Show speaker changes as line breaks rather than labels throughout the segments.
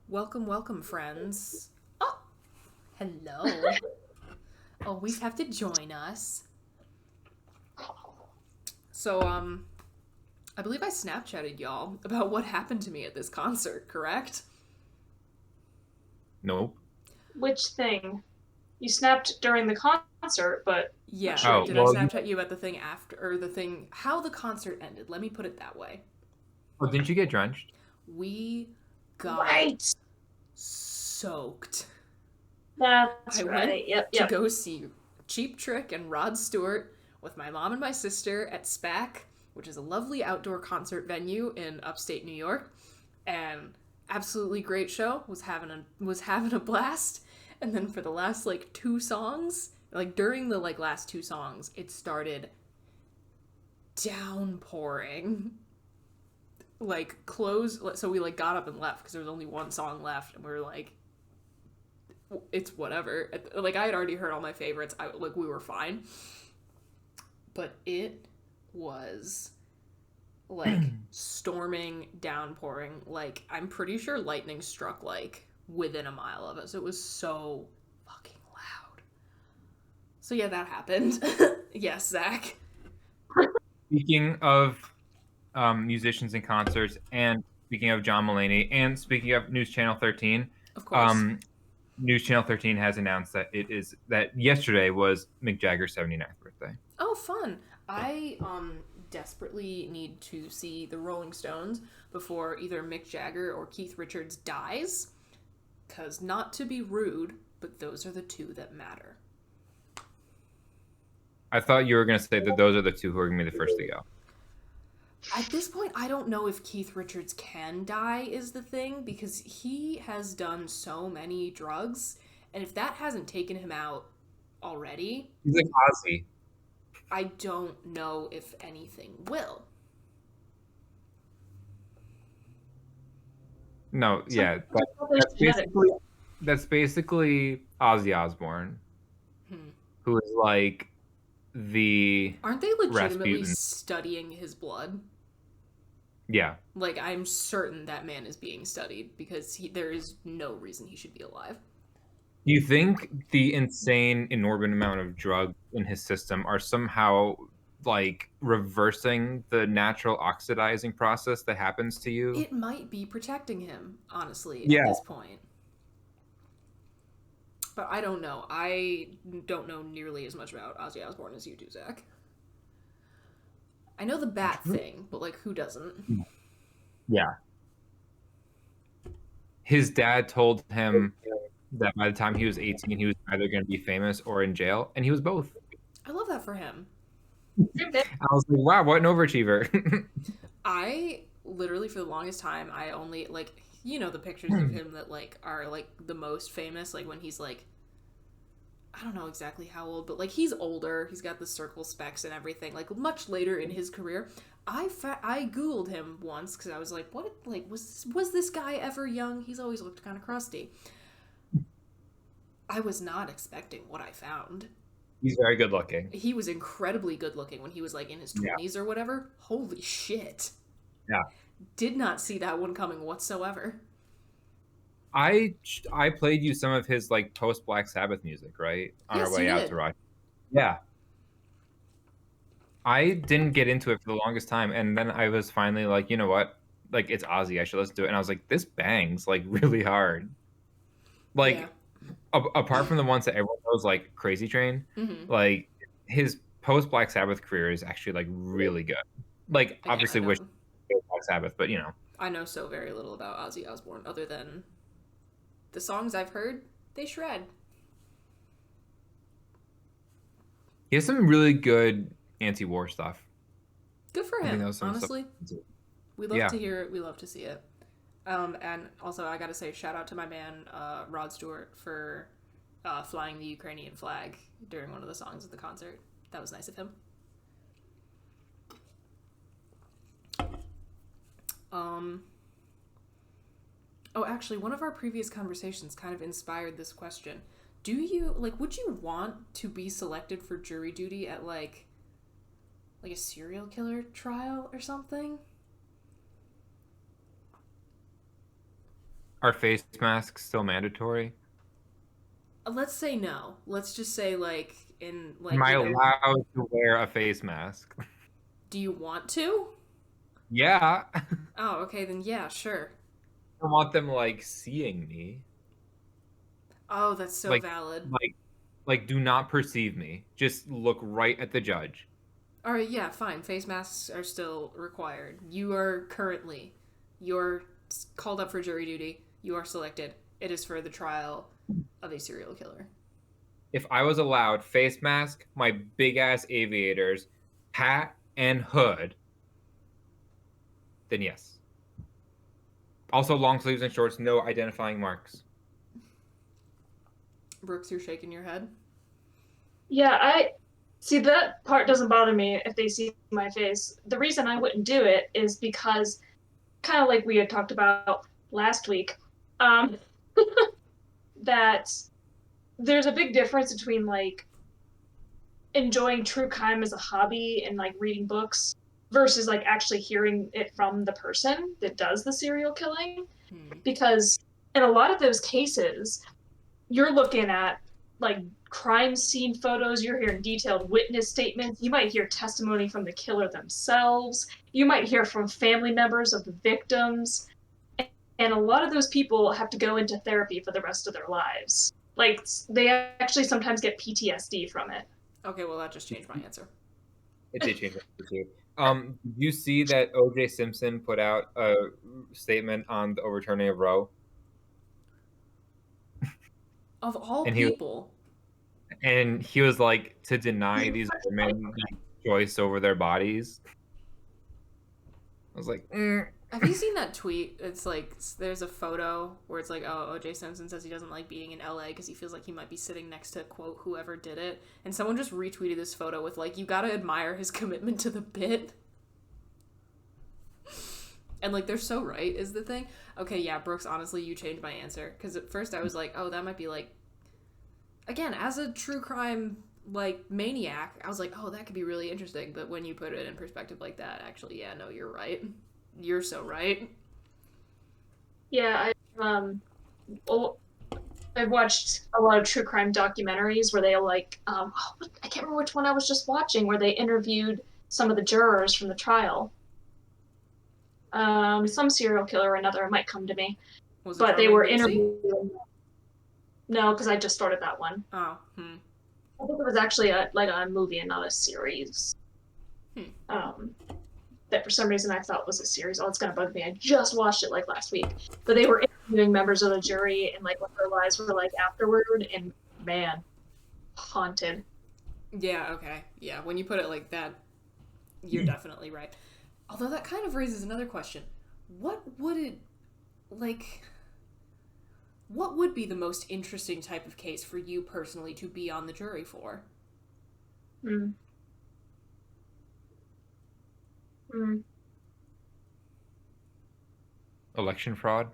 Welcome, welcome, friends. Oh, hello. Always have to join us. So, I believe I Snapchatted y'all about what happened to me at this concert, correct?
Nope.
Which thing? You snapped during the concert, but I'm not
Yeah,
sure
Oh,
did I
well,
Snapchat you about the thing after, or the thing, how the concert ended? Let me put it that way.
didn't you get drenched?
We got
right.
soaked. I
That's
went
right. Yep,
to
yep.
go see Cheap Trick and Rod Stewart with my mom and my sister at SPAC, which is a lovely outdoor concert venue in upstate New York, and absolutely great show. Was having a blast. And then for the last two songs, during the last two songs, it started downpouring. Close, so we got up and left because there was only one song left, and we were like, it's whatever. I had already heard all my favorites. We were fine, but it was storming, downpouring. I'm pretty sure lightning struck within a mile of us. It was so fucking loud. So yeah, that happened. Yes, Zach.
Speaking of musicians and concerts, and speaking of John Mulaney, and speaking of News Channel 13,
Of course.
um, News Channel 13 has announced that yesterday was Mick Jagger's 79th birthday.
Oh, fun. I desperately need to see the Rolling Stones before either Mick Jagger or Keith Richards dies. Because, not to be rude, but those are the two that matter.
I thought you were going to say that those are the two who are going to be the first to go.
At this point, I don't know if Keith Richards can die, is the thing, because he has done so many drugs, and if that hasn't taken him out already,
He's like Ozzy.
I don't know if anything will.
No,
So
yeah,
there's
that's
genetics.
basically Ozzy Osbourne,
Hmm.
who is like the
Aren't they legitimately
Rasputin.
studying his blood?
Yeah.
I'm certain that man is being studied because there is no reason he should be alive.
Do you think the insane, inordinate amount of drugs in his system are somehow like reversing the natural oxidizing process that happens to you?
It might be protecting him, honestly, at
Yeah.
this point. But I don't know. I don't know nearly as much about Ozzy Osbourne as you do, Zach. I know the bat thing, but who doesn't?
Yeah. His dad told him that by the time he was 18, he was either going to be famous or in jail, and he was both.
I love that for him.
I was like, wow, what an overachiever.
I literally, for the longest time, I only the pictures of him that are the most famous, when he's I don't know exactly how old, but he's older. He's got the circle specs and everything. Much later in his career, I googled him once because I was like, what? Was this guy ever young? He's always looked kind of crusty. I was not expecting what I found.
He's very good looking.
He was incredibly good looking when he was in his
Yeah.
20s or whatever. Holy shit!
Yeah.
Did not see that one coming whatsoever.
I played you some of his like post Black Sabbath music, right? On our
Yes, you
way out to
did.
Rock. Yeah. I didn't get into it for the longest time, and then I was finally like, you know what? Like it's Ozzy, I should listen to it. And I was like, this bangs like really hard.
Yeah.
Like apart from the ones that everyone knows, like Crazy Train,
Mm-hmm.
like his post Black Sabbath career is actually like really good. Like
Again,
obviously wish Black Sabbath, but you know.
I know so very little about Ozzy Osbourne other than the songs I've heard. They shred.
He has some really good anti-war stuff.
Good for
I think that
him.
was some stuff.
Honestly, we love
Yeah.
to hear it. We love to see it. And also, I gotta say, shout out to my man Rod Stewart for flying the Ukrainian flag during one of the songs at the concert. That was nice of him. Um, oh, actually, one of our previous conversations kind of inspired this question. Do you would you want to be selected for jury duty at a serial killer trial or something?
Are face masks still mandatory?
Let's say no. Let's just say like in like
Am I
you know,
allowed to wear a face mask?
do you want to?
Yeah.
Oh, okay, then yeah, sure.
I want them like seeing me.
Oh, that's so
Like
valid.
like do not perceive me. Just look right at the judge.
All right, yeah, fine. Face masks are still required. You're called up for jury duty. You are selected. It is for the trial of a serial killer.
If I was allowed face mask, my big ass aviators, hat and hood, then yes. Also long sleeves and shorts, no identifying marks.
Brooks, you're shaking your head.
Yeah, I see that part doesn't bother me if they see my face. The reason I wouldn't do it is because, kind of like we had talked about last week, that there's a big difference between like enjoying true crime as a hobby and like reading books versus like actually hearing it from the person that does the serial killing. Because in a lot of those cases, you're looking at like crime scene photos, you're hearing detailed witness statements, you might hear testimony from the killer themselves, you might hear from family members of the victims, and a lot of those people have to go into therapy for the rest of their lives. Like, they actually sometimes get PTSD from it.
Okay, well that just changed my answer.
It did change my too. Did you see that O.J. Simpson put out a statement on the overturning of Roe?
Of all
And
people.
he was like, to deny these women the choice over their bodies. I was like,
Have you seen that tweet? It's like there's a photo where it's like, oh, O.J. Simpson says he doesn't like being in LA because he feels like he might be sitting next to, quote, whoever did it. And someone just retweeted this photo with like, you gotta admire his commitment to the bit. And like, they're so right is the thing. Okay, yeah, Brooks, honestly, you changed my answer. Because at first I was like, oh, that might be like, again, as a true crime like maniac, I was like, oh, that could be really interesting. But when you put it in perspective like that, actually, yeah, no, you're right. You're so right.
Yeah, I've watched a lot of true crime documentaries where they like, I can't remember which one I was just watching, where they interviewed some of the jurors from the trial. Some serial killer or another, it might come to me. But they were interviewing. No, because I just started that one.
Oh,
I think it was actually a movie and not a series. That for some reason I thought was a series. Oh, it's gonna bug me. I just watched it like last week. But they were interviewing members of the jury and like what their lives were like afterward, and man, haunted.
Yeah, okay. Yeah, when you put it like that, you're definitely right. Although that kind of raises another question. What would be the most interesting type of case for you personally to be on the jury for?
election fraud?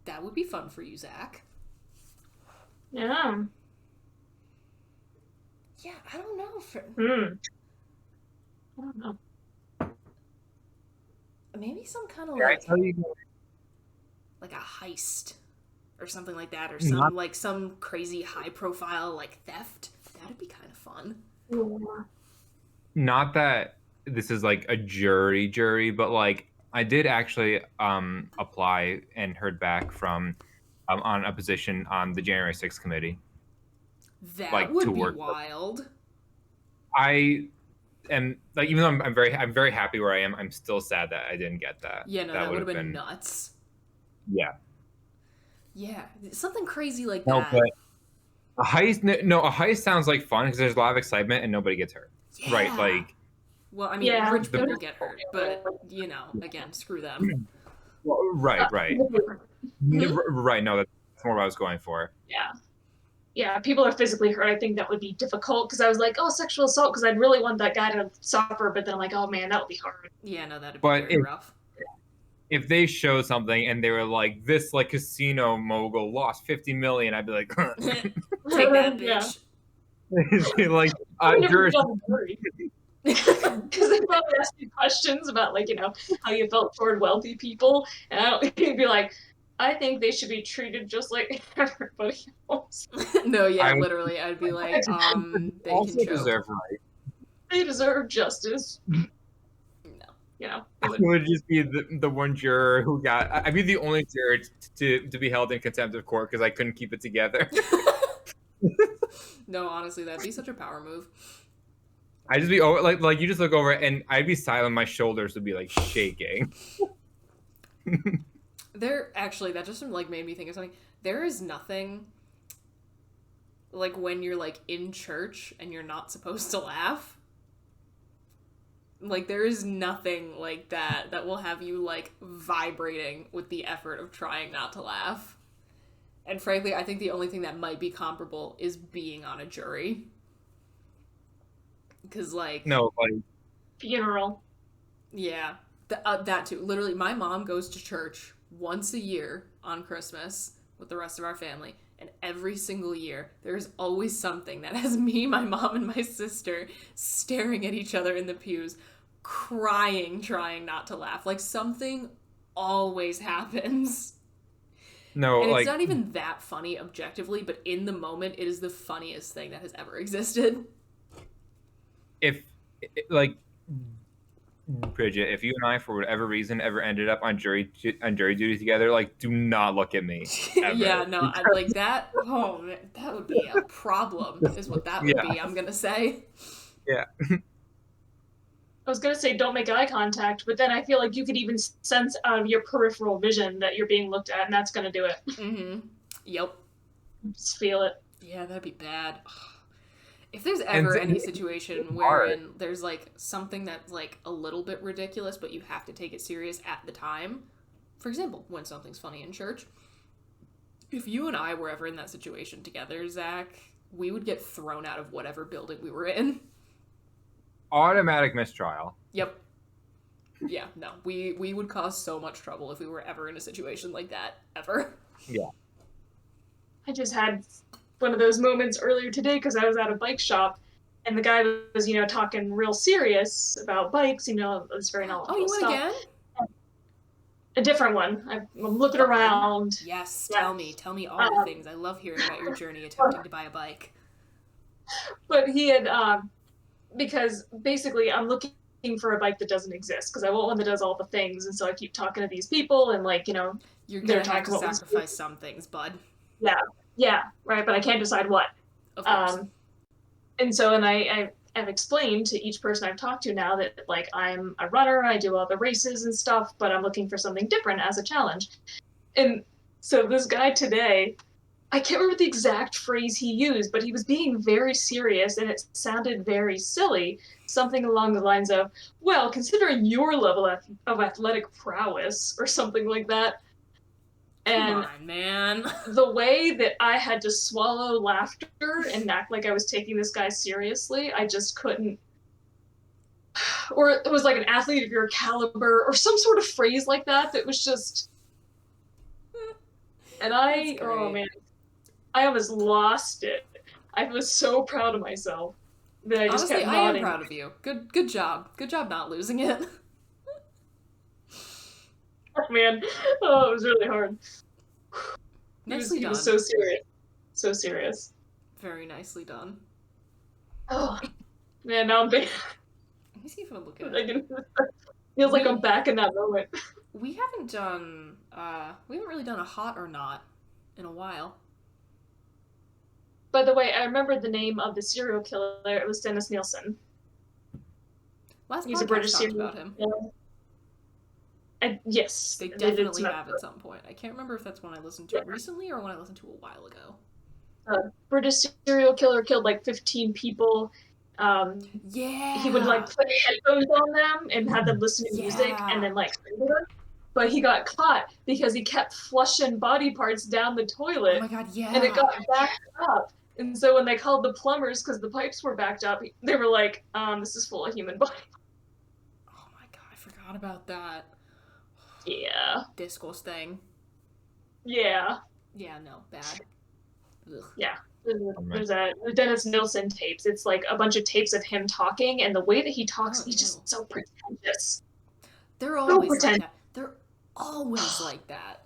That would be fun for you, Zach.
Yeah.
Yeah, I don't know.
I don't know.
Maybe some kind of like a heist or something like that, or some crazy high profile like theft. That'd be kind of fun.
Yeah.
Not that this is like a jury, but like I did actually apply and heard back from on a position on the January 6th committee.
That would be wild.
I am like, even though I'm very happy where I am, I'm still sad that I didn't get that.
Yeah, no, that would have been nuts.
Yeah.
Yeah, something crazy like
no,
that.
But a heist sounds like fun because there's a lot of excitement and nobody gets hurt.
Yeah.
Right, like.
Well, I mean, rich people get hurt, but you know, again, screw them.
Well, right. Right. No, that's more what I was going for.
Yeah, people are physically hurt. I think that would be difficult because I was like, oh, sexual assault, because I'd really want that guy to suffer, but then I'm like, oh man, that would be hard.
Yeah, no, that'd be very rough.
If they show something and they were like, this like casino mogul lost $50 million, I'd be like,
take that, bitch.
Like,
because they probably ask you questions about like, you know, how you felt toward wealthy people, and you'd be like, I think they should be treated just like everybody else.
No, yeah,
I
literally, I'd be like, they can
also
choke.
deserve right.
They deserve justice.
No.
You know,
I would just be the one juror who got. I'd be the only juror to be held in contempt of court because I couldn't keep it together.
No, honestly, that'd be such a power move.
I'd just be over like you just look over and I'd be silent. My shoulders would be like shaking.
That just like made me think of something. There is nothing like when you're like in church and you're not supposed to laugh. Like there is nothing like that will have you like vibrating with the effort of trying not to laugh. And frankly, I think the only thing that might be comparable is being on a jury. Because like
No, like
funeral.
Yeah, that too. Literally, my mom goes to church once a year on Christmas with the rest of our family. And every single year, there's always something that has me, my mom, and my sister staring at each other in the pews, crying, trying not to laugh. Like, something always happens.
no,
And
like
it's not even that funny objectively, but in the moment, it is the funniest thing that has ever existed.
if like Bridget, if you and I, for whatever reason, ever ended up on jury duty together, like, do not look at me. Ever.
Yeah, no, I, like that. Oh, man, that would be a problem, is what that would be. I'm gonna say.
Yeah.
I was gonna say don't make eye contact, but then I feel like you could even sense out of your peripheral vision that you're being looked at, and that's gonna do it.
Mm-hmm. Yep.
Just feel it.
Yeah, that'd be bad. If there's ever any situation wherein there's like something that's like a little bit ridiculous, but you have to take it serious at the time, for example, when something's funny in church, if you and I were ever in that situation together, Zach, we would get thrown out of whatever building we were in.
Automatic mistrial.
Yep. Yeah, no, we would cause so much trouble if we were ever in a situation like that, ever.
Yeah.
I just had one of those moments earlier today because I was at a bike shop and the guy was, talking real serious about bikes, it's very knowledgeable.
Oh, you went
stuff.
again?
A different one. I'm looking around.
Yes, tell me all the things. I love hearing about your journey attempting to buy a bike.
But he had, because basically I'm looking for a bike that doesn't exist because I want one that does all the things, and so I keep talking to these people and
you're gonna have to sacrifice some things, bud.
Yeah, right, but I can't decide what.
Of course.
And I've explained to each person I've talked to now that I'm a runner, I do all the races and stuff, but I'm looking for something different as a challenge. And so this guy today, I can't remember the exact phrase he used, but he was being very serious and it sounded very silly. Something along the lines of, well, considering your level of athletic prowess or something like that. And
come on, man.
the way that I had to swallow laughter and act like I was taking this guy seriously, I just couldn't. Or it was like an athlete of your caliber or some sort of phrase like that was just. And oh man, I almost lost it. I was so proud of myself that I just
Honestly,
kept nodding.
I am proud of you. Good job. Good job not losing it.
Man, oh, it was really hard.
Nicely
he
done.
was so serious. So serious.
Very nicely done.
Oh, man, now I'm big.
Let me see if I look at it.
Feels like I'm back in that moment.
We haven't really done a hot or not in a while.
By the way, I remember the name of the serial killer. It was Dennis Nielsen.
He's a British serial killer. About him.
Yes.
They definitely have at some point. I can't remember if that's one I listened to recently or one I listened to a while ago.
British serial killer killed 15 people.
Yeah.
He would put headphones on them and have them listen to music and then but he got caught because he kept flushing body parts down the toilet.
Oh my god, yeah.
And it got backed up. And so when they called the plumbers because the pipes were backed up, they were like, this is full of human body.
Oh my god, I forgot about that.
Yeah.
Disgusting.
Yeah.
Yeah, no, bad. Ugh.
Yeah. There's a Dennis Nielsen tapes. It's a bunch of tapes of him talking, and the way that he talks, he's just so pretentious.
They're always like that. They're always like that.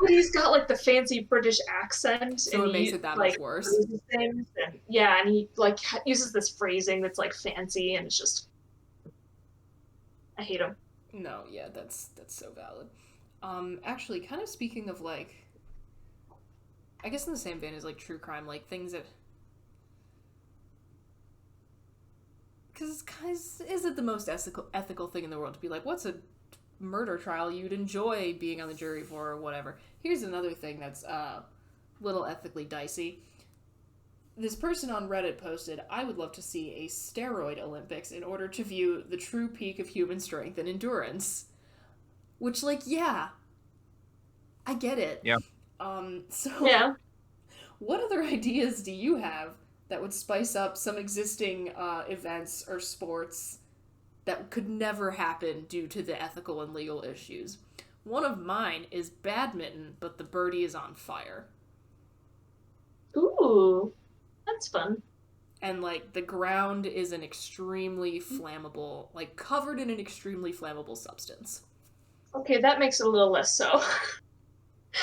But he's got like the fancy British accent,
So
and
it makes
he
it that
like
much worse.
phrases things, and yeah, and he like uses this phrasing that's like fancy, and it's just I hate him.
No, yeah, that's so valid. Actually, kind of speaking of like, I guess in the same vein as like true crime, like things that, because is it the most ethical thing in the world to be like, what's a murder trial you'd enjoy being on the jury for or whatever? Here's another thing that's a little ethically dicey. This person on Reddit posted, I would love to see a Steroid Olympics in order to view the true peak of human strength and endurance. Which, like, yeah, I get it.
Yeah.
So,
Yeah.
what other ideas do you have that would spice up some existing events or sports that could never happen due to the ethical and legal issues? One of mine is badminton, but the birdie is on fire.
Ooh, that's fun.
And, like, the ground is an extremely flammable, like, covered in an extremely flammable substance.
Okay, that makes it a little less so.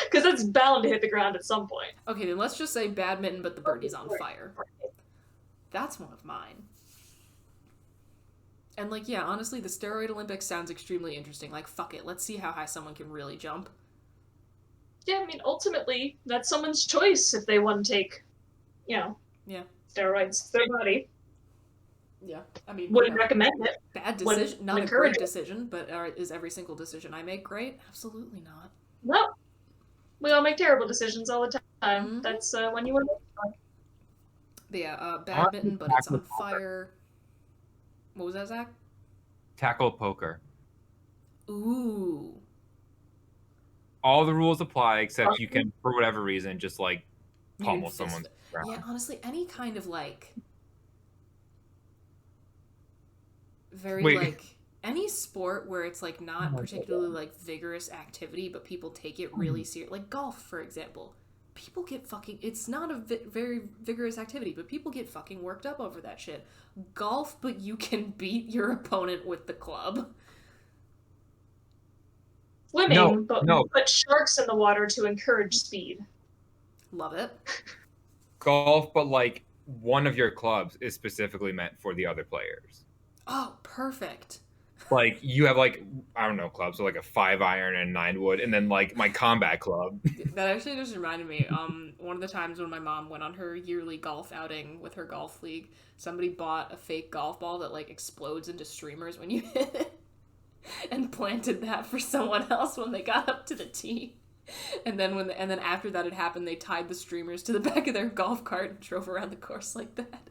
Because it's bound to hit the ground at some point.
Okay, then let's just say badminton, but the birdie's on fire. That's one of mine. And, like, yeah, honestly, the Steroid Olympics sounds extremely interesting. Like, fuck it, let's see how high someone can really jump.
Yeah, I mean, ultimately, that's someone's choice if they want to take,
Yeah.
steroids to their body.
Yeah, I mean,
Wouldn't recommend it.
bad decision, not a great decision, but is every single decision I make great? Absolutely not.
No. We all make terrible decisions all the time.
Mm-hmm.
That's when you want to.
But yeah, badminton, but it's on fire. What was that, Zach?
Tackle poker.
Ooh.
All the rules apply except you can, for whatever reason, just like pummel someone's ground.
Yeah, honestly, any kind of like any sport where it's like not particularly like vigorous activity, but people take it really serious, like golf, for example. People get fucking, it's not a very vigorous activity, but people get fucking worked up over that shit. Golf, but you can beat your opponent with the club.
Swimming, but sharks in the water to encourage speed.
Love it.
Golf, but like one of your clubs is specifically meant for the other players.
Oh, perfect.
Like you have like, I don't know, clubs, so like a 5-iron and 9-wood, and then like my combat club.
That actually just reminded me, one of the times when my mom went on her yearly golf outing with her golf league, somebody bought a fake golf ball that like explodes into streamers when you hit it, and planted that for someone else when they got up to the tee. And then after that had happened, they tied the streamers to the back of their golf cart and drove around the course like that.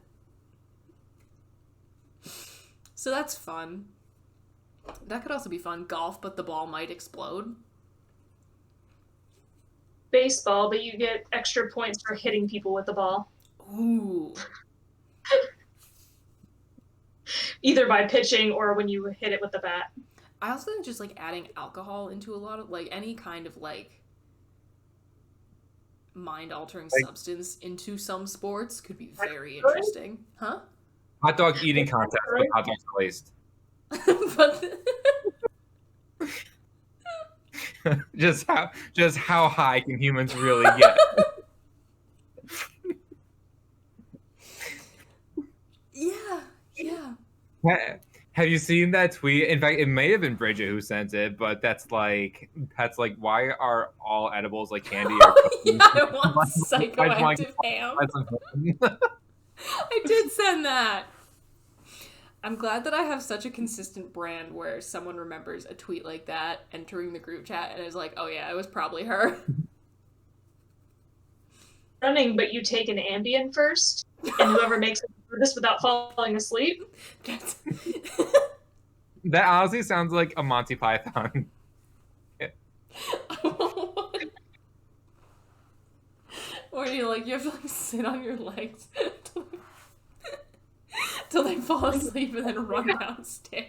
So that's fun. That could also be fun. Golf, but the ball might explode.
Baseball, but you get extra points for hitting people with the ball.
Ooh.
Either by pitching or when you hit it with the bat.
I also think just like adding alcohol into a lot of like any kind of like mind-altering substance into some sports could be very interesting. Huh?
Hot dog eating contest with hot dogs glazed.
But
just how high can humans really get?
Yeah.
Have you seen that tweet? In fact, it may have been Bridget who sent it, but that's like, why are all edibles like candy?
Yeah, I want psychoactive ham. I did send that. I'm glad that I have such a consistent brand where someone remembers a tweet like that entering the group chat and is like, oh yeah, it was probably her.
Running, but you take an Ambien first, and whoever makes it through this without falling asleep.
That honestly sounds like a Monty Python.
Or you have to like sit on your legs till they fall asleep and then run downstairs.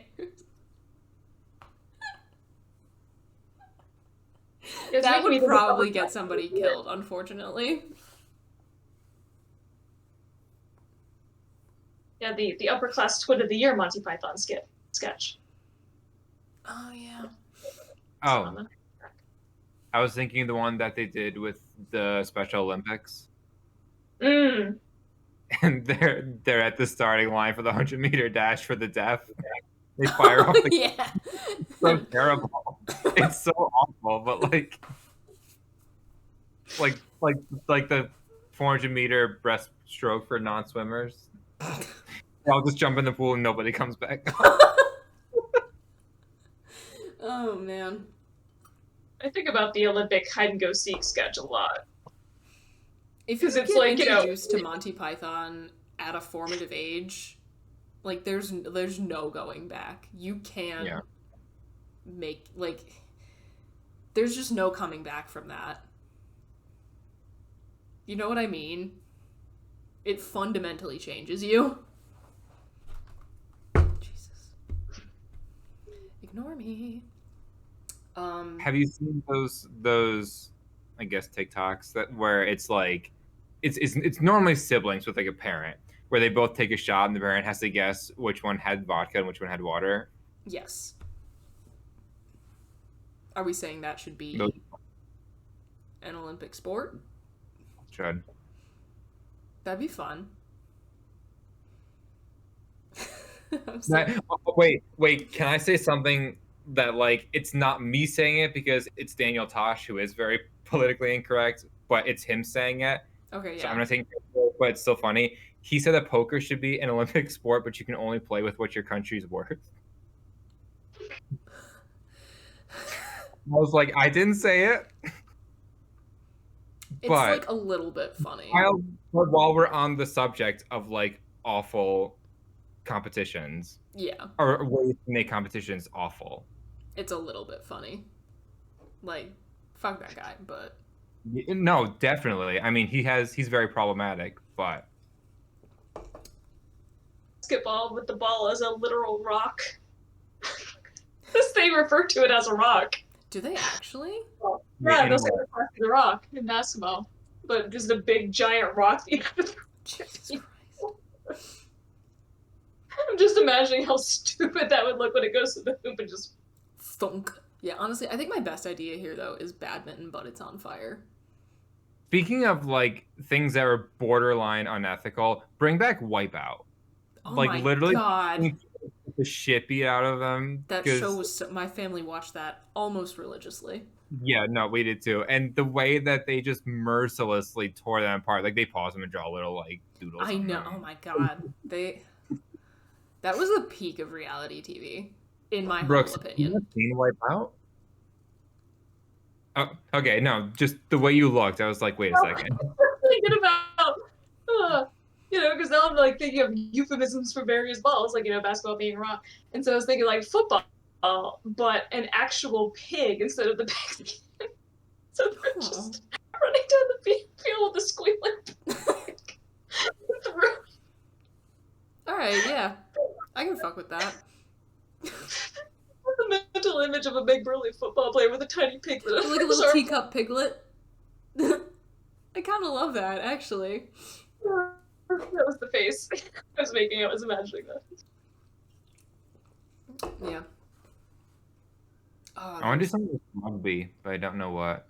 That would probably get somebody killed, unfortunately.
Yeah, the upper class twit of the year Monty Python sketch.
Oh yeah.
Oh. I was thinking the one that they did with the Special Olympics.
Mm.
And they're at the starting line for the 100-meter dash for the deaf. They fire off the
Yeah.
It's so terrible. It's so awful, but like the 400-meter breaststroke for non-swimmers. I'll just jump in the pool and nobody comes back.
Oh man.
I think about the Olympic hide and go seek sketch a lot.
If you
'Cause it's
get
like, you know-
introduced to Monty Python at a formative age, like there's no going back. You can
Yeah.
make like there's just no coming back from that. You know what I mean? It fundamentally changes you. Jesus. Ignore me.
Have you seen those I guess TikToks where it's like it's normally siblings with like a parent where they both take a shot and the parent has to guess which one had vodka and which one had water.
Yes. Are we saying that should be
Those
an Olympic sport?
should.
That'd be fun.
Wait, can I say something that like it's not me saying it because it's Daniel Tosh who is very politically incorrect, but it's him saying it.
Okay,
So
yeah.
I'm not saying, but it's still funny. He said that poker should be an Olympic sport, but you can only play with what your country's worth. I was like, I didn't say it.
It's
But
like a little bit funny.
while we're on the subject of like awful competitions
Yeah,
or ways to make competitions awful,
it's a little bit funny. Like, fuck that guy, but
no, definitely. I mean, he's very problematic, but
Basketball with the ball as a literal rock. This they refer to it as a rock.
do they actually?
Yeah, they'll say the rock in basketball, but just a big giant rock.
Jesus Christ.
I'm just imagining how stupid that would look when it goes to the hoop and just
Thunk. Yeah, honestly, I think my best idea here though is badminton, but it's on fire.
Speaking of like things that are borderline unethical, bring back Wipeout.
Oh
Like
my
literally
god.
the shit beat out of them.
That
'cause-
show was so, my family watched that almost religiously.
Yeah, no, we did too. And the way that they just mercilessly tore them apart, like they pause them and draw little like doodles.
I
on
know.
them.
Oh my god. That was the peak of reality TV, in my
Brooks,
humble
you
opinion.
have seen Wipeout? Oh, okay, no, just the way you looked, I was like, wait a second.
thinking about, because now I'm like thinking of euphemisms for various balls, like basketball being rock, and so I was thinking like football, but an actual pig instead of the pig. So they're just running down the field with a squealing pig.
All right, yeah, I can fuck with that.
The mental image of a big burly football player with a tiny piglet.
Like a little teacup piglet. I kind of love that, actually.
That was the face I was making. I was imagining that.
Yeah. Oh,
I want to do something with rugby, but I don't know what.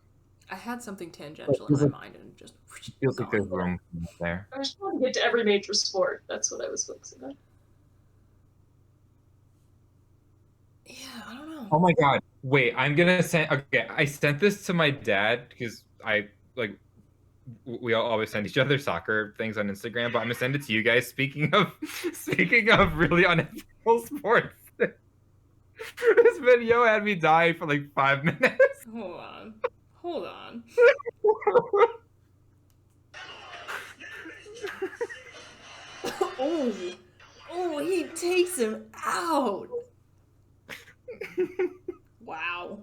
I had something tangential in my mind and just
It feels like there's
gone.
room there.
I was trying to get to every major sport. That's what I was focusing on.
Yeah, I don't know.
Oh my god! Wait, I'm gonna send. Okay, I sent this to my dad because I like. We all always send each other soccer things on Instagram, but I'm gonna send it to you guys. Speaking of really unethical sports, this video had me die for like 5 minutes.
Hold on. Oh, he takes him out. Wow.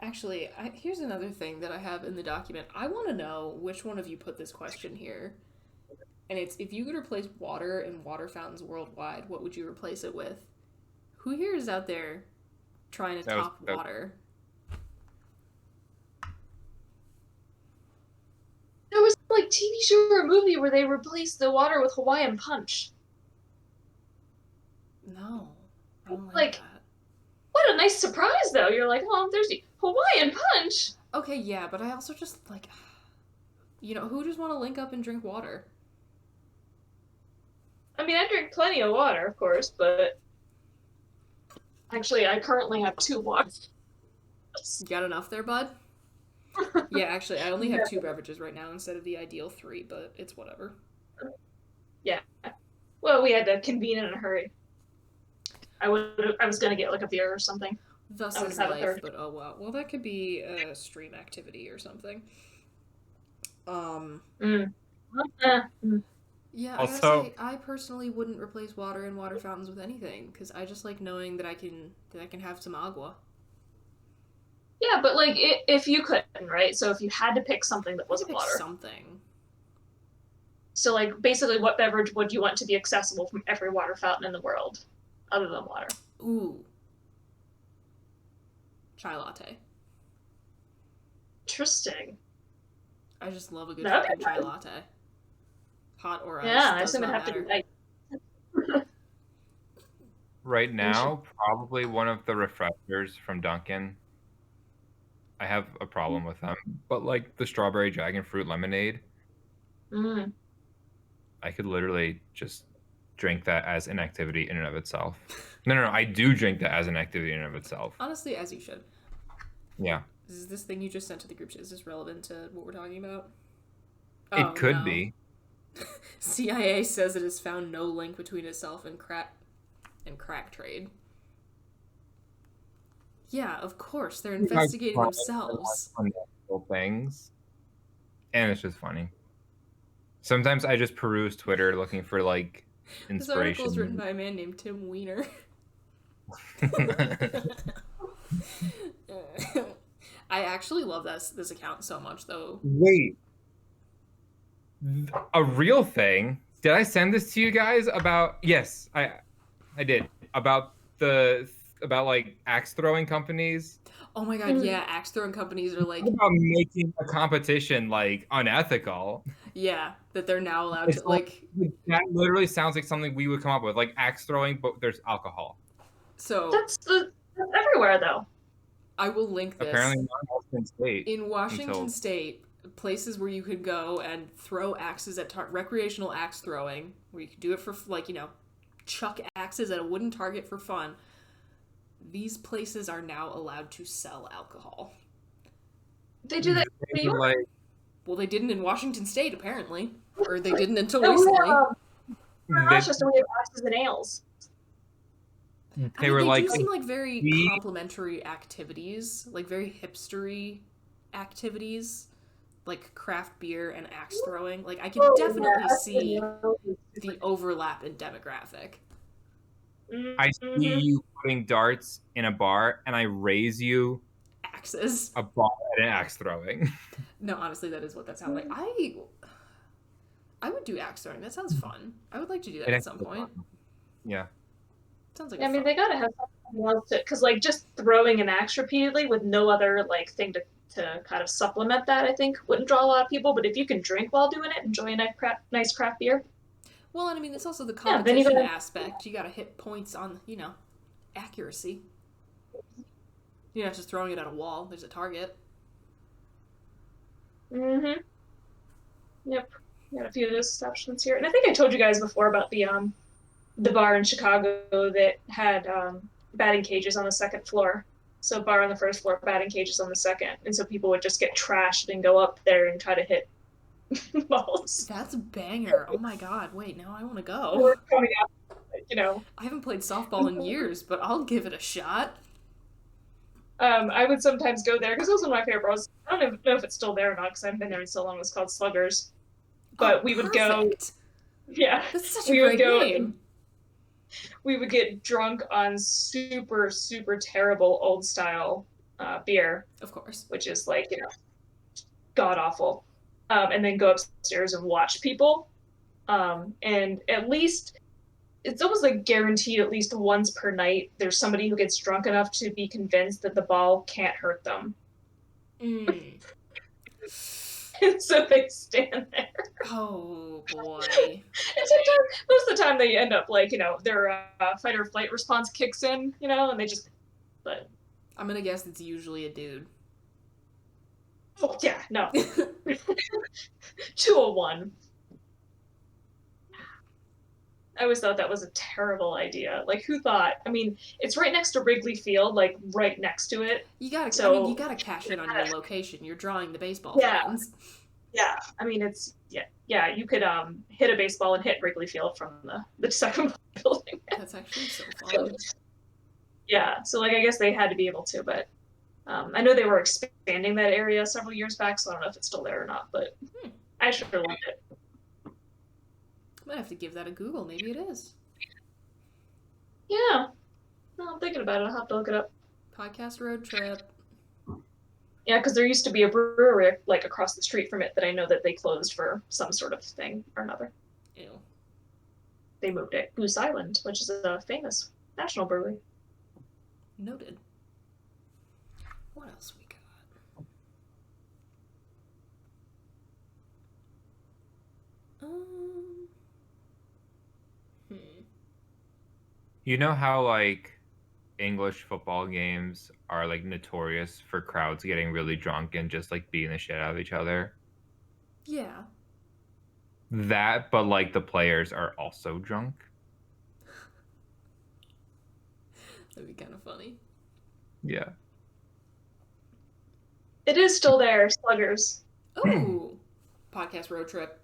Actually, here's another thing that I have in the document. I want to know which one of you put this question here. And it's, if you could replace water and water fountains worldwide, what would you replace it with? Who here is out there trying to top water?
There was like TV show or movie where they replaced the water with Hawaiian Punch.
No, No, I don't like
Like,
that.
what a nice surprise, though. You're like, oh, I'm thirsty. Hawaiian punch.
Okay, yeah, but I also just like, who just want to link up and drink water?
I mean, I drink plenty of water, of course, but actually, I currently have 2 waters.
You got enough there, bud? Yeah, actually, I only have 2 beverages right now instead of the ideal 3, but it's whatever.
Yeah. Well, we had to convene in a hurry. I was gonna get like a beer or something.
Thus
I would
is
have a
life,
third.
but oh well. Well, that could be a stream activity or something. Yeah, I gotta
Also-
say, I personally wouldn't replace water and water fountains with anything because I just like knowing that I can have some agua.
Yeah, but like if you couldn't, right? So if you had to pick something that wasn't
Pick
water.
something.
So like basically, what beverage would you want to be accessible from every water fountain in the world, other than water?
Ooh. Chai latte.
Interesting.
I just love a good
That'd be
fucking chai
nice.
latte. Hot or ice,
Yeah, I
does
assume it'd
not
have to
matter.
be nice.
Right now, probably one of the refreshers from Dunkin'. I have a problem with them, but like the strawberry dragon fruit lemonade,
Mm.
I could literally just drink that as an activity in and of itself. No, I do drink that as an activity in and of itself.
Honestly, as you should.
Yeah,
Is this thing you just sent to the group chat, is this relevant to what we're talking about?
it could
no.
be.
CIA says it has found no link between itself and crack trade. Yeah, of course. They're investigating themselves.
Unnatural things, and it's just funny. Sometimes I just peruse Twitter looking for like
This article is written
inspiration.
by a man named Tim Weiner. I actually love this account so much, though.
Wait, a real thing? Did I send this to you guys about? Yes, I did about like axe throwing companies.
Oh my god, yeah, axe throwing companies are like,
What about making a competition like unethical?
yeah, that they're now allowed
It's
to like.
that literally sounds like something we would come up with, like axe throwing, but there's alcohol.
So
That's everywhere though.
I will link this.
Apparently not in Washington State.
In Washington State, places where you could go and throw axes at recreational axe throwing, where you could do it for like chuck axes at a wooden target for fun. These places are now allowed to sell alcohol.
They do that in New York.
Like,
Well, they didn't in Washington State, apparently. Or they didn't until
No,
recently.
in Rochester, we have axes and ales.
they were
they
like,
do seem like very complimentary activities, like very hipstery activities, like craft beer and axe throwing. Like I can definitely see the overlap in demographic.
I see you putting darts in a bar, and I raise you
Axes.
a ball at an axe throwing.
No, honestly, that is what that sounds like. I would do axe throwing. That sounds fun. I would like to do that at some point.
Yeah.
Sounds like.
I mean, they gotta have something else to, because like just throwing an axe repeatedly with no other like thing to kind of supplement that, I think wouldn't draw a lot of people. But if you can drink while doing it, enjoy a nice craft beer.
Well, and I mean, it's also the
Yeah, then
competition
you gotta-
aspect. You gotta hit points on, accuracy. You're not just throwing it at a wall. There's a target.
Mm-hmm. Yep. Got a few of those options here, and I think I told you guys before about the bar in Chicago that had batting cages on the second floor. So bar on the first floor, batting cages on the second, and so people would just get trashed and go up there and try to hit balls.
That's a banger. Oh my god. Wait, now I want to go.
Or coming out,
I haven't played softball in years, but I'll give it a shot.
I would sometimes go there because it was one of my favorite bars. I don't know if it's still there or not because I haven't been there in so long. It was called Sluggers. But we would go.
Perfect.
Yeah.
That's such a
We
great
would go.
name.
We would get drunk on super, super terrible old style beer,
Of course.
which is like, god awful. And then go upstairs and watch people. And at least, it's almost like guaranteed at least once per night, there's somebody who gets drunk enough to be convinced that the ball can't hurt them. And so they stand there.
Oh boy.
And sometimes, most of the time, they end up like, their fight or flight response kicks in, and they just. But
I'm gonna guess it's usually a dude.
oh yeah, no. 201. I always thought that was a terrible idea. Like, who thought? I mean, it's right next to Wrigley Field, like right next to it.
You gotta,
So,
you gotta cash in on your location. You're drawing the baseball
Yeah.
fans.
Yeah. I mean, it's yeah. You could hit a baseball and hit Wrigley Field from the second building.
That's actually so fun.
Yeah. So like, I guess they had to be able to, but I know they were expanding that area several years back, so I don't know if it's still there or not. But I sure loved it.
Might have to give that a Google. Maybe it is.
Yeah. No, I'm thinking about it. I'll have to look it up.
Podcast road trip.
Yeah, because there used to be a brewery like across the street from it that I know that they closed for some sort of thing or another.
Ew.
They moved it Goose Island, which is a famous national brewery.
Noted. What else we got?
You know how like English football games are like notorious for crowds getting really drunk and just like beating the shit out of each other?
Yeah.
That, but like the players are also drunk.
That'd be kind of funny.
Yeah.
It is still there, Sluggers.
Oh, podcast road trip.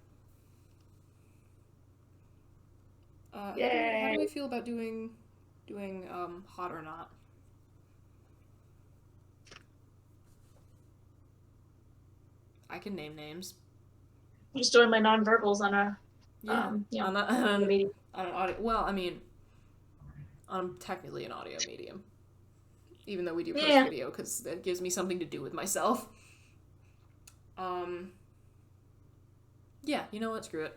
Yay.
How do we feel about doing hot or not? I can name names.
I'm just doing my nonverbals on a
On
medium.
on an audio. Well, I mean, I'm technically an audio medium, even though we do post video because that gives me something to do with myself. Yeah, you know what? Screw it.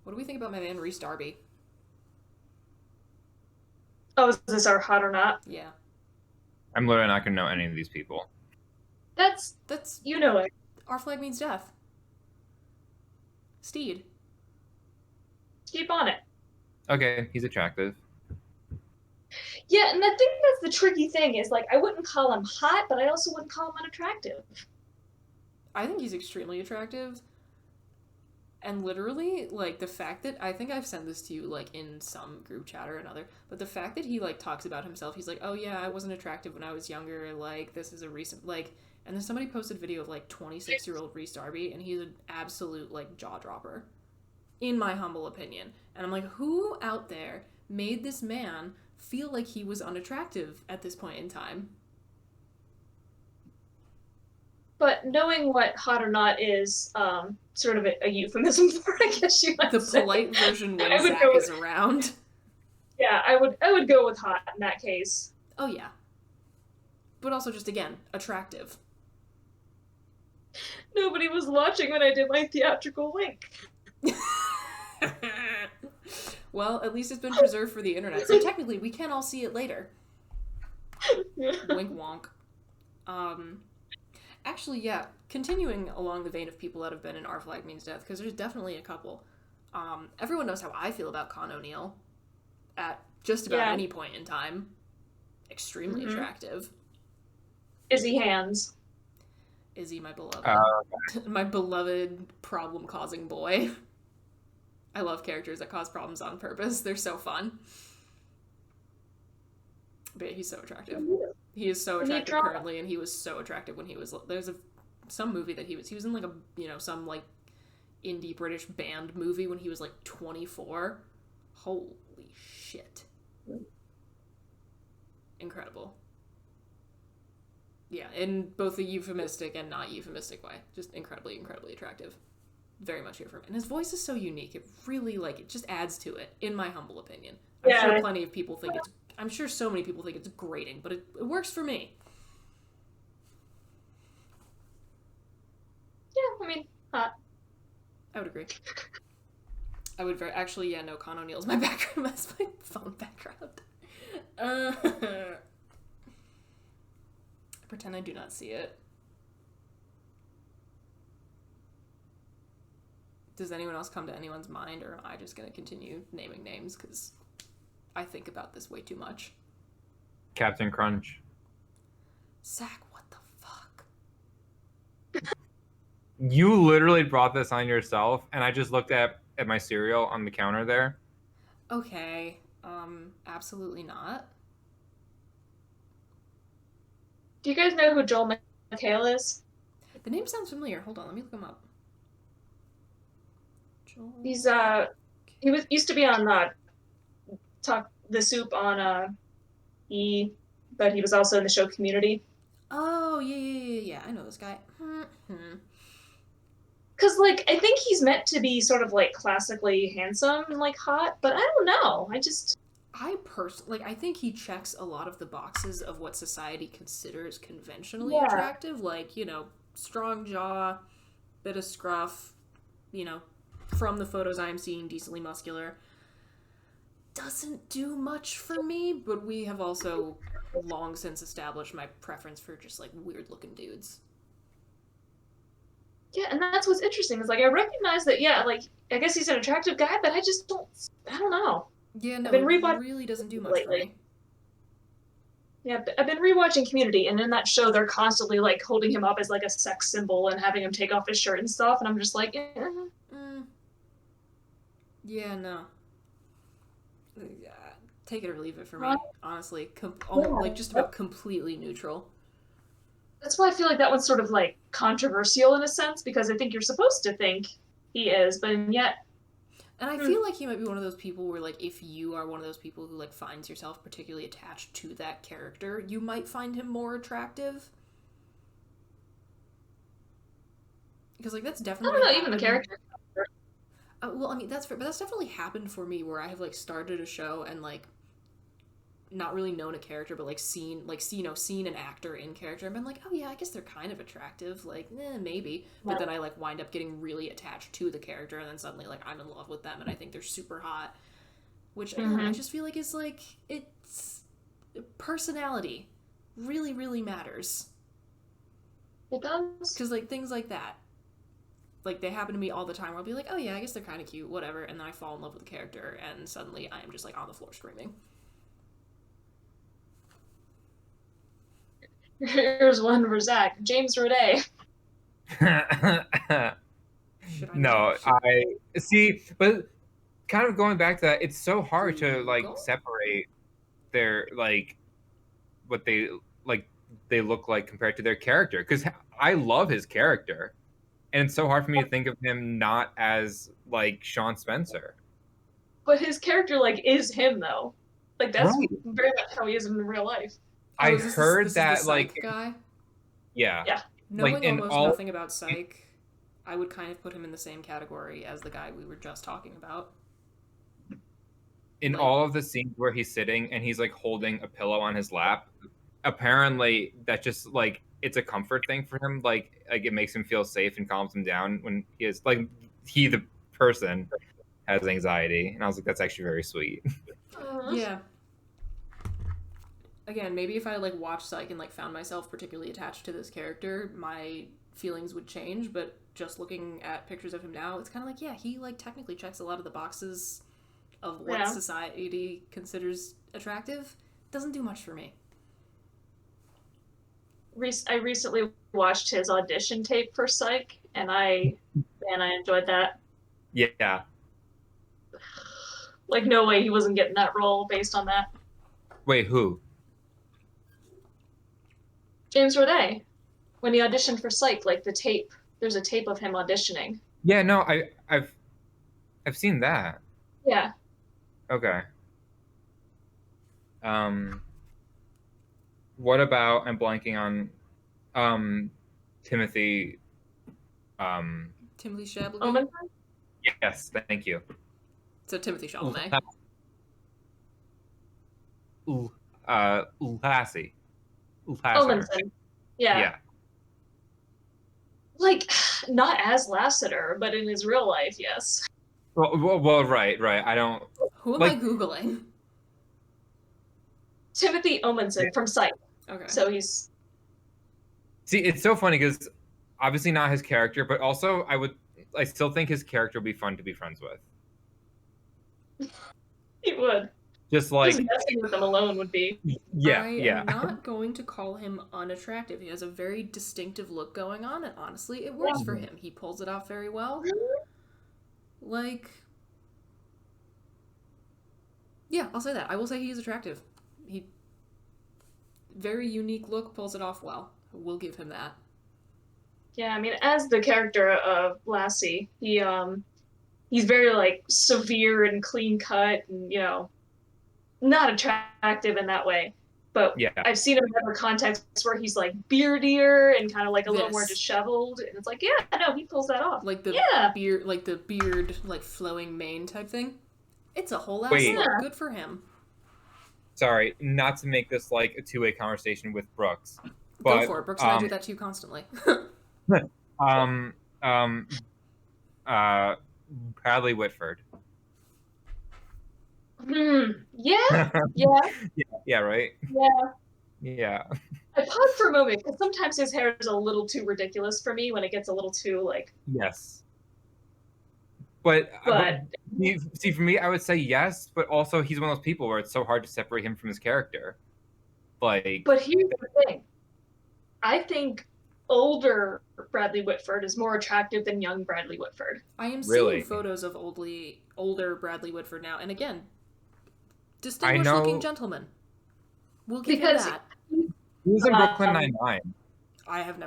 What do we think about my man Reese Darby?
Oh, is this our hot or not?
Yeah.
I'm literally not gonna know any of these people.
That's you know it.
Our flag means death. Steed.
Keep on it.
Okay, he's attractive.
Yeah, and I think that's the tricky thing is like I wouldn't call him hot, but I also wouldn't call him unattractive.
I think he's extremely attractive. And literally, like, the fact that, I think I've sent this to you, like, in some group chat or another, but the fact that he, like, talks about himself, he's like, oh yeah, I wasn't attractive when I was younger, like, this is a recent, like, and then somebody posted a video of, like, 26-year-old Reese Darby, and he's an absolute, like, jaw-dropper. In my humble opinion. And I'm like, who out there made this man feel like he was unattractive at this point in time?
But knowing what hot or not is sort of a euphemism for, I guess you might
The
say.
polite version when
I would
Zach
go
is around.
Yeah, I would go with hot in that case.
Oh yeah. But also just, again, attractive.
Nobody was watching when I did my theatrical wink.
Well, at least it's been preserved for the internet, so technically we can all see it later. Wink wonk. Actually, yeah, continuing along the vein of people that have been in Our Flag Means Death, because there's definitely a couple. Everyone knows how I feel about Con O'Neill at just about any point in time. Extremely attractive.
Izzy Hands.
Izzy, my beloved. My beloved problem-causing boy. I love characters that cause problems on purpose. They're so fun. But yeah, he's so attractive. He is so attractive currently, and he was so attractive when he was. There's some movie that he was in like some like indie British band movie when he was like 24. Holy shit! Incredible. Yeah, in both a euphemistic and not euphemistic way. Just incredibly, incredibly attractive. Very much here for him. And his voice is so unique. It really it just adds to it, in my humble opinion. I'm sure plenty of people think I'm sure so many people think it's grating, but it works for me.
Yeah, I mean, hot.
I would agree. I would actually, no, Con O'Neill's my background. That's my phone background. I pretend I do not see it. Does anyone else come to anyone's mind, or am I just going to continue naming names because I think about this way too much?
Captain Crunch.
Zach, what the fuck?
You literally brought this on yourself, and I just looked at my cereal on the counter there.
Okay, absolutely not.
Do you guys know who Joel McHale is?
The name sounds familiar. Hold on, let me look him up. Joel...
He's used to be on Talk the Soup on E, but he was also in the show Community.
Oh, yeah. I know this guy.
Because, like, I think he's meant to be sort of, like, classically handsome and, like, hot, but I don't know.
I think he checks a lot of the boxes of what society considers conventionally
Yeah.
attractive. Like, you know, strong jaw, bit of scruff, you know, from the photos I'm seeing, decently muscular. Doesn't do much for me, but we have also long since established my preference for just, like, weird-looking dudes.
Yeah, and that's what's interesting. Is, like, I recognize that, yeah, like, I guess he's an attractive guy, but I don't know.
Yeah, no,
I've been
it really doesn't do much
lately.
for me.
Yeah, I've been rewatching Community, and in that show, they're constantly, like, holding him up as, like, a sex symbol and having him take off his shirt and stuff, and I'm just like,
Yeah, no. Yeah, take it or leave it for me, honestly. Like, just about completely neutral.
That's why I feel like that one's sort of, like, controversial in a sense, because I think you're supposed to think he is, but yet...
And I feel like he might be one of those people where, like, if you are one of those people who, like, finds yourself particularly attached to that character, you might find him more attractive. Because, like, that's definitely...
I don't know, even the character.
Well, I mean, but that's definitely happened for me where I have, like, started a show and, like, not really known a character, but, like, seen an actor in character and been like, oh, yeah, I guess they're kind of attractive. Like, maybe. But then I, like, wind up getting really attached to the character and then suddenly, like, I'm in love with them and I think they're super hot. Which, I just feel like is, like, it's... Personality really, really matters.
It does.
Because, like, things like that. Like, they happen to me all the time where I'll be like, oh, yeah, I guess they're kind of cute, whatever. And then I fall in love with the character and suddenly I am just, like, on the floor screaming.
Here's one for Zach. James Roday.
No, I see, but kind of going back to that, it's so hard to like separate their like what they look like compared to their character, because I love his character, and it's so hard for me to think of him not as like Sean Spencer.
But his character like is him though. Like that's very much how he is in real life.
I heard that like
guy.
Yeah.
Knowing
like,
almost nothing about Psych, I would kind of put him in the same category as the guy we were just talking about.
In all of the scenes where he's sitting and he's like holding a pillow on his lap, apparently that just like it's a comfort thing for him. Like it makes him feel safe and calms him down when he is like the person has anxiety. And I was like, that's actually very sweet.
Yeah. Again, maybe if I like watched Psych and like found myself particularly attached to this character, my feelings would change. But just looking at pictures of him now, it's kind of like, yeah, he like technically checks a lot of the boxes of what society considers attractive. Doesn't do much for me.
I recently watched his audition tape for Psych, and I enjoyed that.
Yeah.
Like, no way he wasn't getting that role based on that.
Wait, who?
James Roday. When he auditioned for Psych, like the tape, there's a tape of him auditioning.
Yeah, no, I've seen that.
Yeah.
Okay. What about, I'm blanking on Timothy
Timothy Chalamet?
Omen?
Yes, thank you.
So Timothy Chalamet.
Lassie.
Omenson. Yeah. Like, not as Lassiter, but in his real life, yes.
Well, right. I don't...
Who am I Googling?
Timothy Omenson from Psych.
Okay.
So he's...
See, it's so funny because obviously not his character, but also still think his character would be fun to be friends with.
He would.
Just like
Just messing with him alone would be.
yeah,
I
yeah.
am not going to call him unattractive. He has a very distinctive look going on, and honestly, it works for him. He pulls it off very well. Like, yeah, I'll say that. I will say he's attractive. He very unique look, pulls it off well. We'll give him that.
Yeah, I mean, as the character of Lassie, he's very like severe and clean cut, and not attractive in that way. But
Yeah.
I've seen him in other contexts where he's like beardier and kind of like a little more
This.
disheveled, and it's like, yeah, no, he pulls that off.
Like the beard, like flowing mane type thing. It's a whole ass
Wait.
look. Good for him.
Sorry, not to make this like a two-way conversation with Brooks. But,
Go for it. Brooks and I do that to you constantly.
Bradley Whitford.
Yeah,
Yeah, right?
yeah.
Yeah.
I paused for a moment because sometimes his hair is a little too ridiculous for me when it gets a little too like.
Yes. But see, for me, I would say yes, but also he's one of those people where it's so hard to separate him from his character. Like,
But here's the thing. I think older Bradley Whitford is more attractive than young Bradley Whitford.
I am
Really?
seeing photos of older Bradley Whitford now, and again, distinguished-looking gentleman. We'll give him that.
he was in Brooklyn Nine-Nine.
I have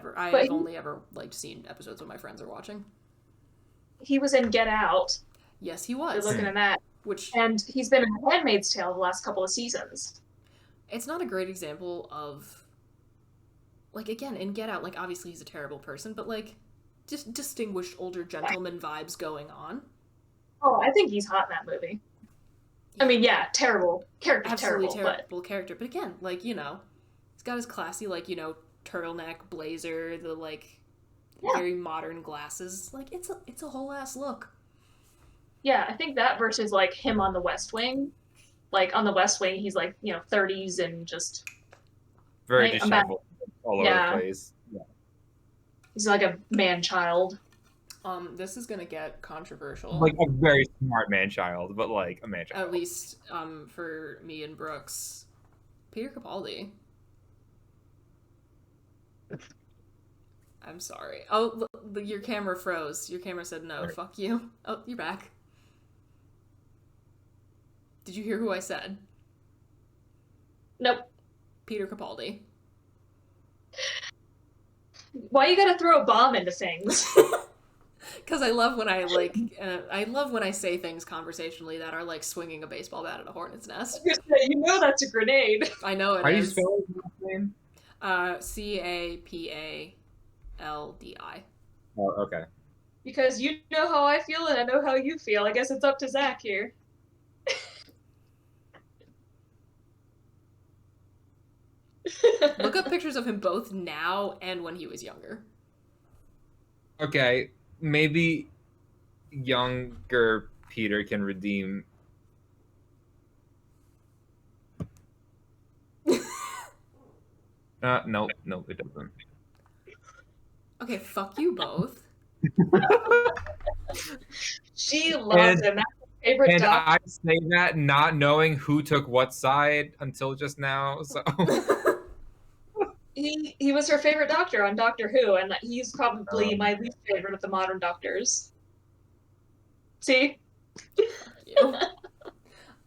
only ever like seen episodes when my friends are watching.
He was in Get Out.
Yes, he
You're
was.
looking at that. And he's been in Handmaid's Tale the last couple of seasons.
It's not a great example of, like, again, in Get Out, like, obviously he's a terrible person, but, like, just distinguished older gentleman vibes going on.
Oh, I think he's hot in that movie. I mean, yeah, terrible. Character,
Absolutely
terrible
character. But again, like, he's got his classy, like, turtleneck, blazer, the, like, very modern glasses. Like, it's a whole ass look.
Yeah, I think that versus, like, him on The West Wing. Like, on The West Wing, he's, like, 30s and just...
Very disheveled all over the place. Yeah.
He's like a man-child.
This is gonna get controversial.
Like a very smart man-child, but like a man-child.
At least, for me and Brooks. Peter Capaldi. I'm sorry. Oh, your camera froze. Your camera said no. Right. Fuck you. Oh, you're back. Did you hear who I said?
Nope.
Peter Capaldi.
Why you gotta throw a bomb into things?
Because I love when I love when I say things conversationally that are like swinging a baseball bat at a hornet's nest.
That's a grenade.
I know it is.
How do you spell his last name?
Capaldi.
Oh, okay.
Because you know how I feel and I know how you feel. I guess it's up to Zach here.
Look up pictures of him both now and when he was younger.
Okay, maybe younger Peter can redeem. Nope, it doesn't.
Okay, fuck you both.
She loves him. That's her favorite
and
doctor.
I say that not knowing who took what side until just now, so...
He was her favorite doctor on Doctor Who, and he's probably my least favorite of the modern doctors. See?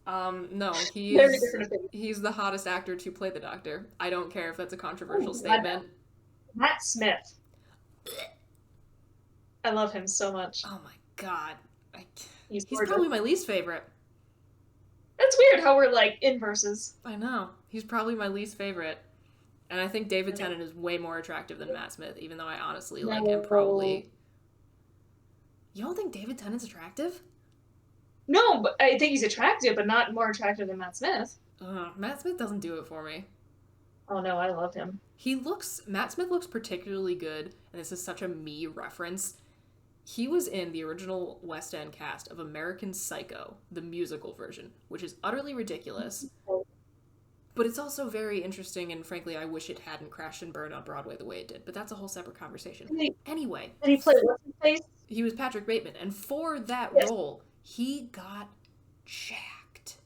No, he's the hottest actor to play the Doctor. I don't care if that's a controversial statement.
Matt Smith. I love him so much.
Oh my god.
He's
probably my least favorite.
That's weird how we're like inverses.
I know. He's probably my least favorite. And I think David Tennant is way more attractive than Matt Smith, even though I honestly like him probably. You don't think David Tennant's attractive?
No, but I think he's attractive, but not more attractive than Matt Smith.
Matt Smith doesn't do it for me.
Oh no, I love him.
Matt Smith looks particularly good, and this is such a me reference. He was in the original West End cast of American Psycho, the musical version, which is utterly ridiculous. But it's also very interesting, and frankly, I wish it hadn't crashed and burned on Broadway the way it did. But that's a whole separate conversation. Anyway.
Did he play what's his face
He was Patrick Bateman, and for that role, he got jacked.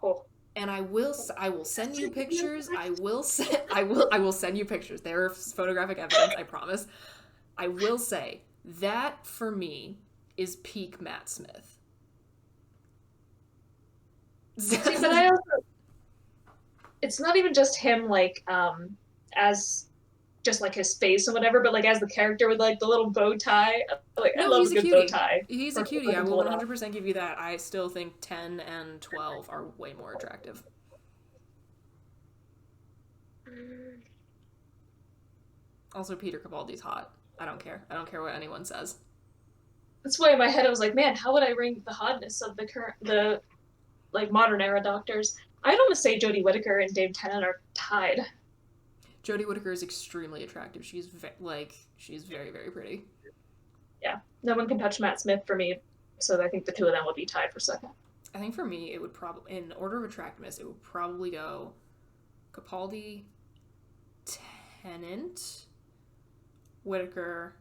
Oh.
And I will send you pictures. I will send you pictures. There are photographic evidence, I promise. I will say that for me is peak Matt Smith.
See, but I also, it's not even just him, like, as just like his face and whatever, but like as the character with like the little bow tie. Like,
no,
I love
he's
a good
cutie.
bow tie.
He's a cutie. I will 100% give you that. I still think 10 and 12 are way more attractive. Also, Peter Capaldi's hot. I don't care. I don't care what anyone says.
That's why in my head I was like, man, how would I rank the hotness of the like modern era doctors? I'd almost say Jodie Whittaker and Dave Tennant are tied.
Jodie Whittaker is extremely attractive. She's very, very pretty.
Yeah, no one can touch Matt Smith for me, so I think the two of them would be tied for second.
I think for me, it would probably, in order of attractiveness, it would probably go Capaldi, Tennant, Whittaker,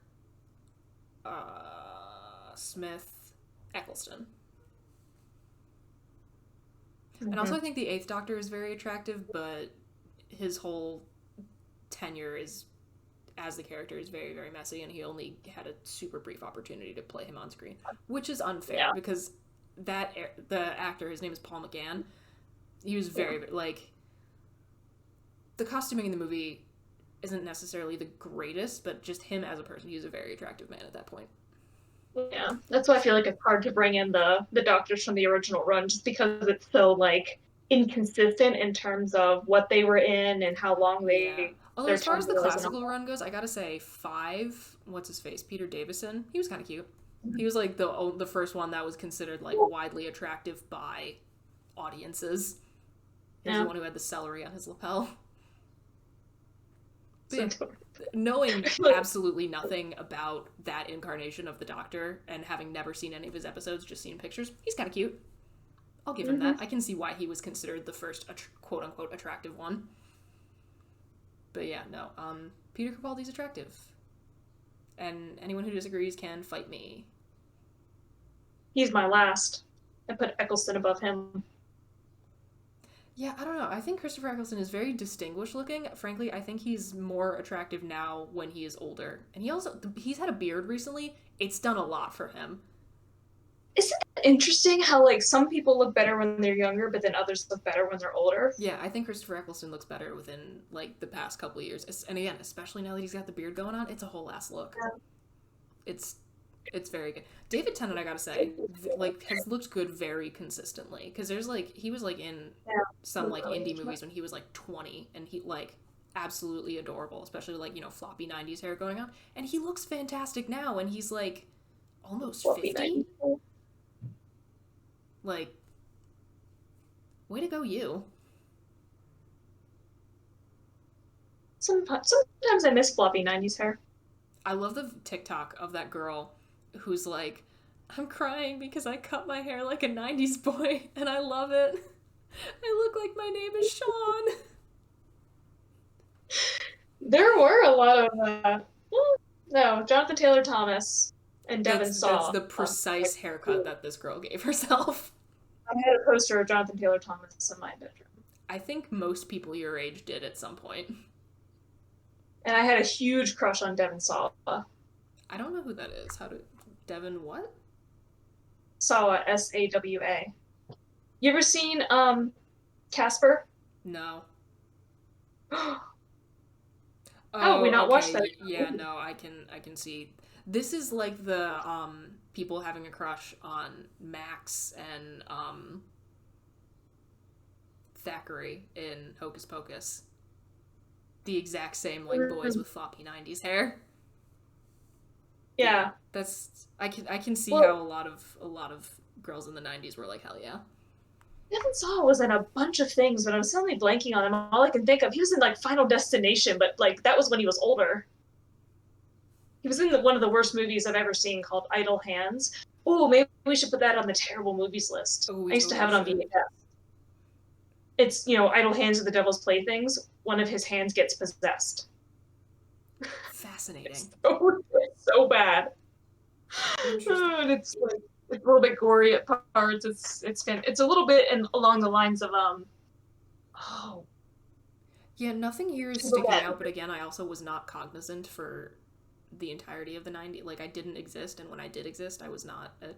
Smith, Eccleston. Mm-hmm. And also I think the Eighth Doctor is very attractive, but his whole tenure as the character is very, very messy, and he only had a super brief opportunity to play him on screen, which is unfair because the actor, his name is Paul McGann, he was very, like, the costuming in the movie isn't necessarily the greatest, but just him as a person, he was a very attractive man at that point.
Yeah, that's why I feel like it's hard to bring in the doctors from the original run, just because it's so, like, inconsistent in terms of what they were in and how long they...
Yeah. Although as far as the classical run goes, I gotta say, 5, what's his face, Peter Davison, he was kind of cute. He was, like, the first one that was considered, like, widely attractive by audiences. He was the one who had the celery on his lapel. But yeah, knowing absolutely nothing about that incarnation of the Doctor and having never seen any of his episodes, just seen pictures, he's kind of cute. I'll give him that. I can see why he was considered the first quote-unquote attractive one. But yeah, no. Peter Capaldi's attractive. And anyone who disagrees can fight me.
He's my last. I put Eccleston above him.
Yeah, I don't know. I think Christopher Eccleston is very distinguished looking. Frankly, I think he's more attractive now when he is older. And he's had a beard recently. It's done a lot for him.
Isn't it interesting how, like, some people look better when they're younger, but then others look better when they're older?
Yeah, I think Christopher Eccleston looks better within, like, the past couple of years. And again, especially now that he's got the beard going on, it's a whole ass look. Yeah. It's very good. David Tennant, I gotta say, like, has looked good very consistently. Because there's, like, he was, like, in some, like, indie movies when he was, like, 20. And he, like, absolutely adorable. Especially, like, you know, floppy 90s hair going on. And he looks fantastic now. And he's, like, almost 50. Like, way to go, you.
Sometimes I miss floppy 90s hair.
I love the TikTok of that girl who's like, I'm crying because I cut my hair like a 90s boy, and I love it. I look like my name is Sean.
There were a lot of, Jonathan Taylor Thomas and Devon Saw.
That's the precise haircut that this girl gave herself.
I had a poster of Jonathan Taylor Thomas in my bedroom.
I think most people your age did at some point.
And I had a huge crush on Devon Sawa.
I don't know who that is. Devon what?
Sawa, S-A-W-A. You ever seen Casper?
No.
How have we not watched that?
Yeah, no, I can see. This is like the people having a crush on Max and Thackeray in Hocus Pocus. The exact same, like, boys with floppy 90s hair.
Yeah.
That's I can see how a lot of girls in the 90s were like, hell yeah.
Devon Sawa was in a bunch of things, but I'm suddenly blanking on him. All I can think of, he was in, like, Final Destination, but, like, that was when he was older. He was in one of the worst movies I've ever seen called Idle Hands. Oh, maybe we should put that on the terrible movies list. I used to have it on VHS. It's, Idle Hands of the Devil's Playthings. One of his hands gets possessed.
Fascinating.
It's so bad. And it's like it's a little bit gory at parts. It's a little bit along the lines of oh,
Yeah, nothing here is
Evil
sticking
Dead.
out, but again, I also was not cognizant for the entirety of the 90s. Like, I didn't exist, and when I did exist, I was not a,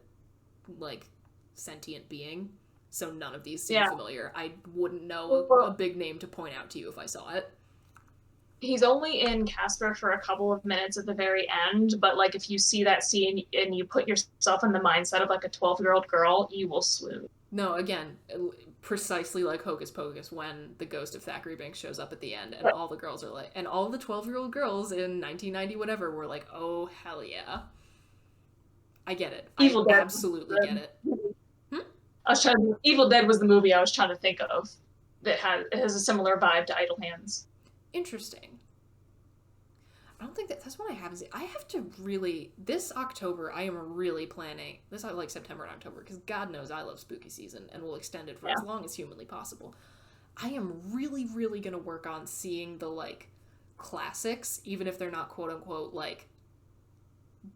like, sentient being. So none of these seem familiar. I wouldn't know a big name to point out to you if I saw it.
He's only in Casper for a couple of minutes at the very end, but like if you see that scene and you put yourself in the mindset of like a 12-year-old girl, you will swoon.
No, again, precisely like Hocus Pocus when the ghost of Thackeray Binks shows up at the end and all the girls are like, and all the 12-year-old girls in 1990 whatever were like, oh, hell yeah. I get it.
Evil Dead.
Absolutely get it.
Evil Dead was the movie I was trying to think of that has a similar vibe to Idle Hands.
Interesting. I don't think that's what I have. I have to really, this October, I am really planning, this like September and October, because God knows I love spooky season and will extend it for as long as humanly possible. I am really, really going to work on seeing the, like, classics, even if they're not quote-unquote, like,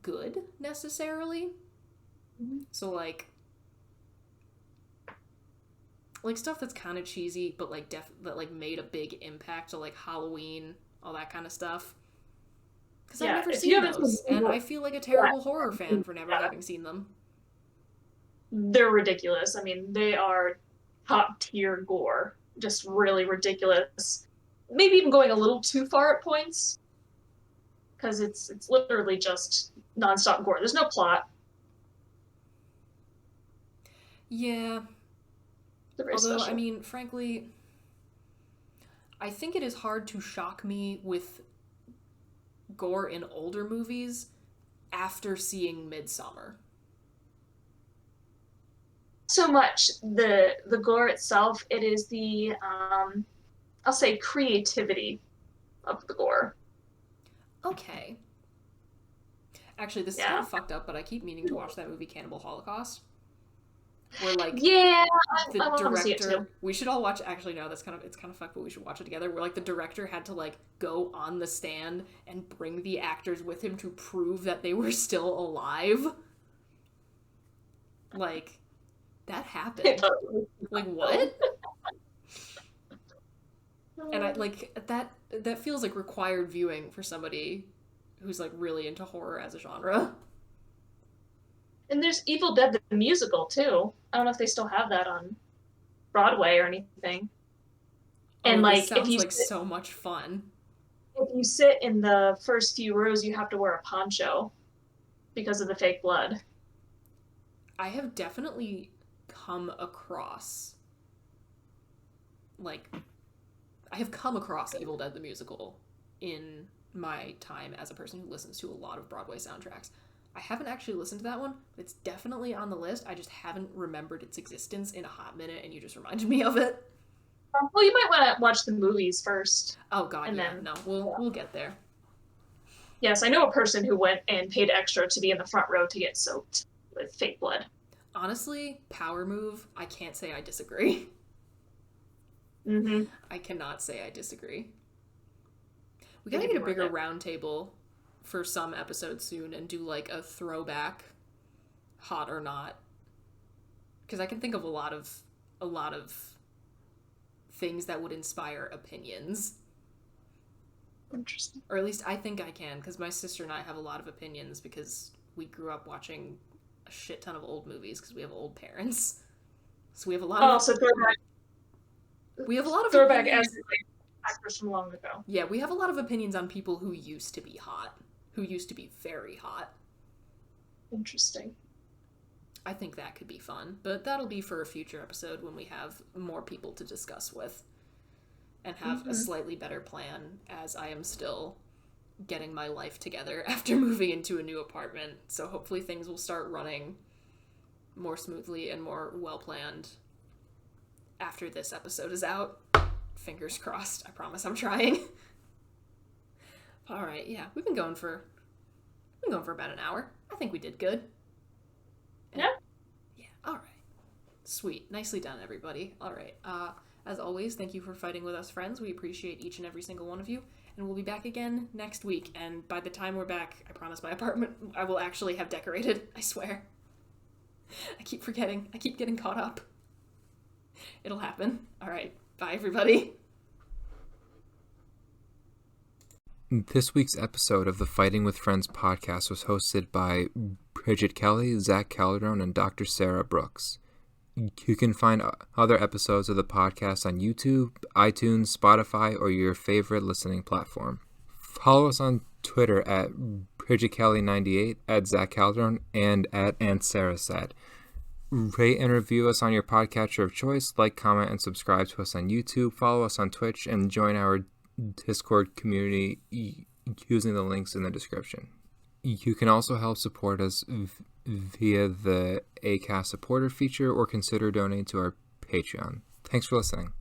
good, necessarily. Mm-hmm. So, like stuff that's kind of cheesy, but, like, that, like, made a big impact, so, like, Halloween, all that kind of stuff. Because I've never seen those, and I feel like a terrible horror fan for never having seen them.
They're ridiculous. I mean, they are top-tier gore. Just really ridiculous. Maybe even going a little too far at points. Because it's literally just nonstop gore. There's no plot.
Yeah. Although, special. I mean, frankly, I think it is hard to shock me with gore in older movies after seeing Midsommar.
So much the gore itself, it is the I'll say creativity of the gore.
Okay. Actually, this is kind of fucked up, but I keep meaning to watch that movie Cannibal Holocaust. Where, like,
the
director,
want to see it too.
We should all watch. Actually, no, it's kind of fucked, but we should watch it together. Where, like, the director had to, like, go on the stand and bring the actors with him to prove that they were still alive. Like, that happened. Like, what? And I like that feels like required viewing for somebody who's, like, really into horror as a genre.
And there's Evil Dead the musical too. I don't know if they still have that on Broadway or anything. And like,
sounds if you like so much fun.
If you sit in the first few rows, you have to wear a poncho because of the fake blood.
I have definitely come across, like, Evil Dead the musical in my time as a person who listens to a lot of Broadway soundtracks. I haven't actually listened to that one, but it's definitely on the list. I just haven't remembered its existence in a hot minute, and you just reminded me of it.
Well, you might want to watch the movies first.
Oh, God, and then we'll get there.
Yes, I know a person who went and paid extra to be in the front row to get soaked with fake blood.
Honestly, power move, I can't say I disagree.
Mm-hmm.
I cannot say I disagree. We gotta get a bigger round table for some episodes soon and do, like, a throwback hot or not, because I can think of a lot of things that would inspire opinions.
Interesting.
Or at least I think I can, because my sister and I have a lot of opinions because we grew up watching a shit ton of old movies because we have old parents. So we have a lot of
throwback.
We have a lot of
throwback as actors from long ago.
Yeah, we have a lot of opinions on people who used to be hot. Who used to be very hot.
Interesting.
I think that could be fun, but that'll be for a future episode when we have more people to discuss with and have a slightly better plan, as I am still getting my life together after moving into a new apartment, so hopefully things will start running more smoothly and more well-planned after this episode is out. Fingers crossed. I promise I'm trying. All right, yeah, we've been going for about an hour. I think we did good.
Yeah.
Yeah. All right. Sweet. Nicely done, everybody. All right. As always, thank you for fighting with us, friends. We appreciate each and every single one of you. And we'll be back again next week. And by the time we're back, I promise my apartment I will actually have decorated. I swear. I keep forgetting. I keep getting caught up. It'll happen. All right. Bye, everybody.
This week's episode of the Fighting with Friends podcast was hosted by Bridget Kelly, Zach Calderon, and Dr. Sarah Brooks. You can find other episodes of the podcast on YouTube, iTunes, Spotify, or your favorite listening platform. Follow us on Twitter at BridgetKelly98, at Zach Calderon, and at Aunt Sarah Said. Rate and review us on your podcatcher of choice. Like, comment, and subscribe to us on YouTube. Follow us on Twitch and join our Discord community using the links in the description. You can also help support us via the Acast supporter feature or consider donating to our Patreon. Thanks for listening.